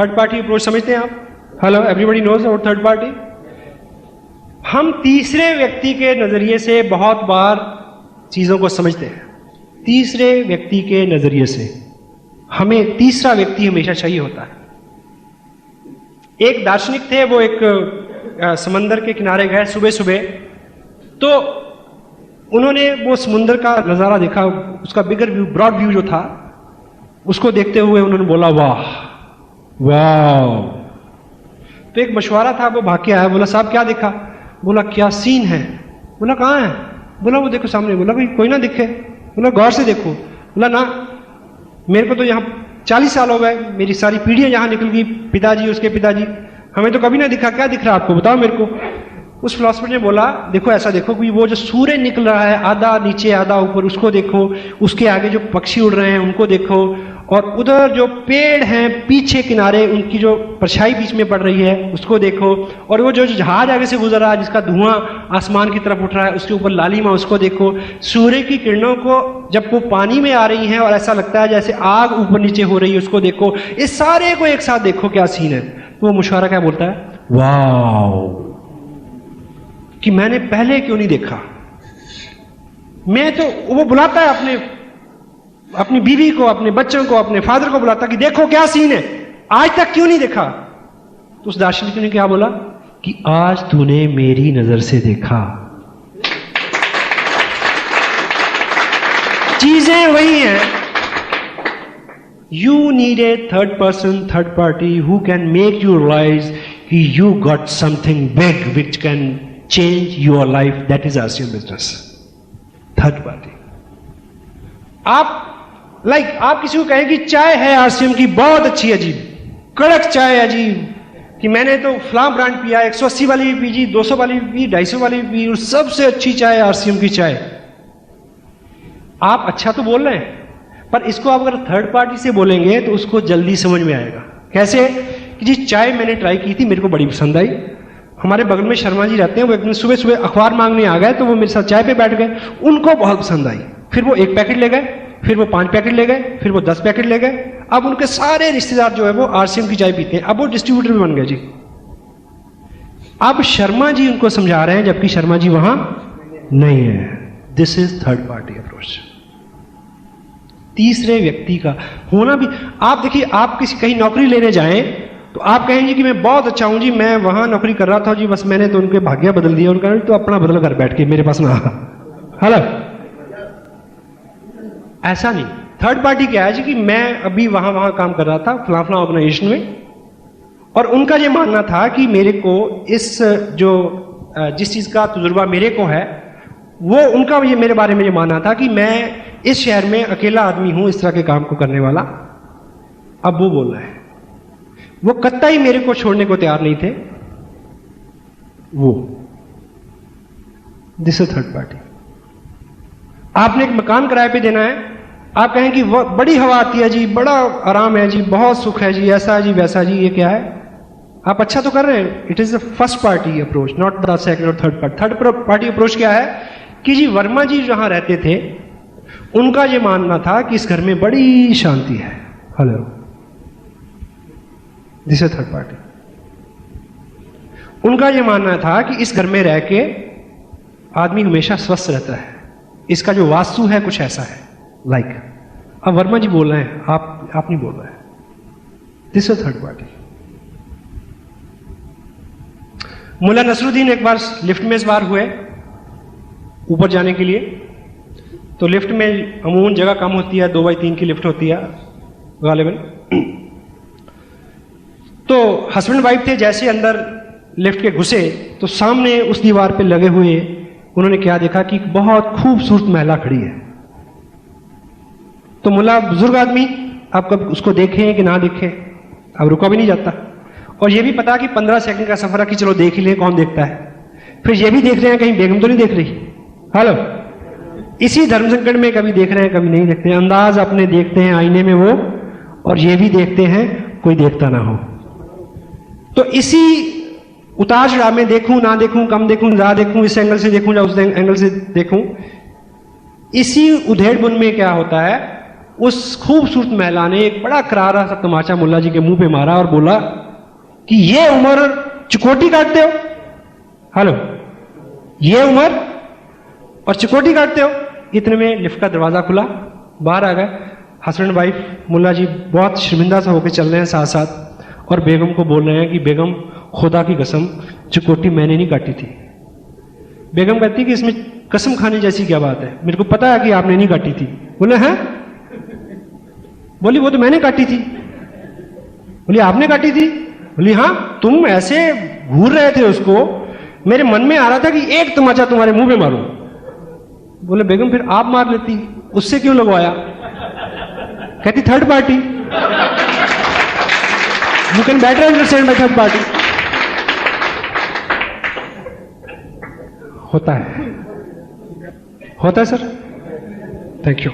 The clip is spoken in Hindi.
थर्ड पार्टी अप्रोच समझते हैं आप? Hello, everybody knows about third party. हम तीसरे व्यक्ति के नजरिए से बहुत बार चीजों को समझते हैं। तीसरे व्यक्ति के नजरिए से हमें तीसरा व्यक्ति हमेशा चाहिए होता है। एक दार्शनिक थे, वो एक समंदर के किनारे गए सुबह सुबह, तो उन्होंने वो समुंदर का नजारा देखा, उसका बिगर व्यू, ब्रॉड व्यू जो था, उसको देखते हुए उन्होंने बोला वाह वाह। तो एक मशवरा था, वो भाग के आया, बोला साहब क्या देखा? बोला क्या सीन है? बोला कहाँ है? बोला वो देखो सामने। बोला कोई ना दिखे। बोला गौर से देखो। बोला ना, मेरे को तो यहाँ 40 साल हो गए, मेरी सारी पीढ़ियां यहाँ निकल गई, पिताजी उसके पिताजी, हमें तो कभी ना दिखा। क्या दिख रहा है आपको, बताओ मेरे को। उस फिलोसफर ने बोला देखो ऐसा देखो कि वो जो सूर्य निकल रहा है, आधा नीचे आधा ऊपर, उसको देखो, उसके आगे जो पक्षी उड़ रहे हैं उनको देखो, और उधर जो पेड़ हैं पीछे किनारे, उनकी जो परछाई बीच में पड़ रही है उसको देखो, और वो जो जहाज आगे से गुजर रहा है जिसका धुआं आसमान की तरफ उठ रहा है, उसके ऊपर लालिमा, उसको देखो। सूर्य की किरणों को जब वो पानी में आ रही हैं और ऐसा लगता है जैसे आग ऊपर नीचे हो रही है, उसको देखो। इस सारे को एक साथ देखो, क्या सीन है। तो वो मशवरा क्या बोलता है? वाओ, कि मैंने पहले क्यों नहीं देखा। मैं तो, वो बुलाता है अपनी बीवी को, अपने बच्चों को, अपने फादर को बुलाता कि देखो क्या सीन है, आज तक क्यों नहीं देखा। तो उस दार्शनिक ने क्या बोला कि आज तूने मेरी नजर से देखा। चीजें वही हैं। You need a third person, third party who can make you realise कि you got something big which can change your life. That is RCM business. Third party. आप किसी को कहें कि चाय है RCM की बहुत अच्छी, अजीब कड़क चाय, अजीब कि मैंने तो फलां ब्रांड पिया, 180 वाली भी पी, 200 वाली भी पी, 250 वाली भी पी, और सबसे अच्छी चाय RCM की चाय। आप अच्छा तो बोल रहे हैं, पर इसको आप अगर थर्ड पार्टी से बोलेंगे तो उसको जल्दी समझ में आएगा। कैसे? कि जी चाय मैंने ट्राई की थी, मेरे को बड़ी पसंद आई। हमारे बगल में शर्मा जी रहते हैं, वो एक दिन सुबह सुबह अखबार मांगने आ गए, तो वो मेरे साथ चाय पे बैठ गए, उनको बहुत पसंद आई। फिर वो 1 पैकेट ले गए, फिर वो 5 पैकेट ले गए, फिर वो 10 पैकेट ले गए। अब उनके सारे रिश्तेदार जो है वो RCM की चाय पीते हैं, अब वो डिस्ट्रीब्यूटर भी बन गए जी। अब शर्मा जी उनको समझा रहे हैं, जबकि शर्मा जी वहां नहीं है। This is third party approach. तीसरे व्यक्ति का होना भी। आप देखिए, आप कहीं नौकरी लेने जाएं तो आप कहेंगे कि मैं बहुत अच्छा हूं जी, मैं वहां नौकरी कर रहा था जी, बस मैंने तो उनके भाग्य बदल दिया। उनका तो अपना बदल कर बैठ के मेरे पास ना। हेलो, ऐसा नहीं। थर्ड पार्टी क्या है जी कि मैं अभी वहां काम कर रहा था फलां फलां ऑर्गेनाइजेशन में, और उनका ये मानना था कि मेरे को जिस चीज का तजुर्बा मेरे को है, वो उनका ये मेरे बारे में ये मानना था कि मैं इस शहर में अकेला आदमी हूं इस तरह के काम को करने वाला। अब वो बोल रहे हैं, वो कतई मेरे को छोड़ने को तैयार नहीं थे। वो दिस इज थर्ड पार्टी। आपने एक मकान किराए पे देना है, आप कहें कि वो बड़ी हवा आती है जी, बड़ा आराम है जी, बहुत सुख है जी, ऐसा है जी, वैसा जी। ये क्या है? आप अच्छा तो कर रहे हैं। It is the first party approach, not the second और third party. Third party approach क्या है कि जी वर्मा जी जहां रहते थे, उनका यह मानना था कि इस घर में बड़ी शांति है। Hello, this is third party. उनका यह मानना था कि इस घर में रह के आदमी हमेशा स्वस्थ रहता है, इसका जो वास्तु है कुछ ऐसा है लाइक। अब वर्मा जी बोल रहे हैं, आप नहीं बोल रहे हैं। This is third party. Mulla Nasruddin एक बार लिफ्ट में सवार हुए ऊपर जाने के लिए, तो लिफ्ट में अमूमन जगह कम होती है, 2x3 की लिफ्ट होती है गालिबन। तो हस्बैंड वाइफ थे, जैसे अंदर लिफ्ट के घुसे तो सामने उस दीवार पे लगे हुए उन्होंने क्या देखा कि एक बहुत खूबसूरत महिला खड़ी है। तो मुल्ला बुजुर्ग आदमी, आप कब उसको देखें कि ना देखें, अब रुका भी नहीं जाता, और ये भी पता कि 15 सेकंड का सफर है कि चलो देख ही लें, कौन देखता है। फिर ये भी देख रहे हैं कहीं बेगम तो नहीं देख रही। हेलो, इसी धर्म संकट में कभी देख रहे हैं कभी नहीं देखते, अंदाज अपने देखते हैं आईने में वो, और ये भी देखते हैं कोई देखता ना हो। तो इसी उतार चढ़ाव में देखूं ना देखूं, कम देखूं ज्यादा देखूं, इस एंगल से देखूं या उस एंगल से देखूं, इसी उधेड़ बुन में क्या होता है, उस खूबसूरत महिला ने एक बड़ा करारा सा तमाचा मुल्ला जी के मुंह पे मारा और बोला कि ये उम्र चिकोटी काटते हो, हेलो, ये उम्र और चिकोटी काटते हो। इतने में लिफ्ट का दरवाजा खुला, बाहर आ गए हस्बैंड वाइफ। मुल्ला जी बहुत शर्मिंदा सा होकर चल रहे हैं साथ साथ, और बेगम को बोल रहे हैं कि बेगम खुदा की कसम चिकोटी मैंने नहीं काटी थी। बेगम कहती कि इसमें कसम खाने जैसी क्या बात है, मेरे को पता है कि आपने नहीं काटी थी। बोले हैं? बोली वो तो मैंने काटी थी। बोली आपने काटी थी? बोली हाँ, तुम ऐसे घूर रहे थे उसको, मेरे मन में आ रहा था कि एक तमाचा तुम्हारे मुंह पे मारूं। बोले बेगम फिर आप मार लेती, उससे क्यों लगवाया? कहती third party, you can better understand by third party. होता है सर। Thank you.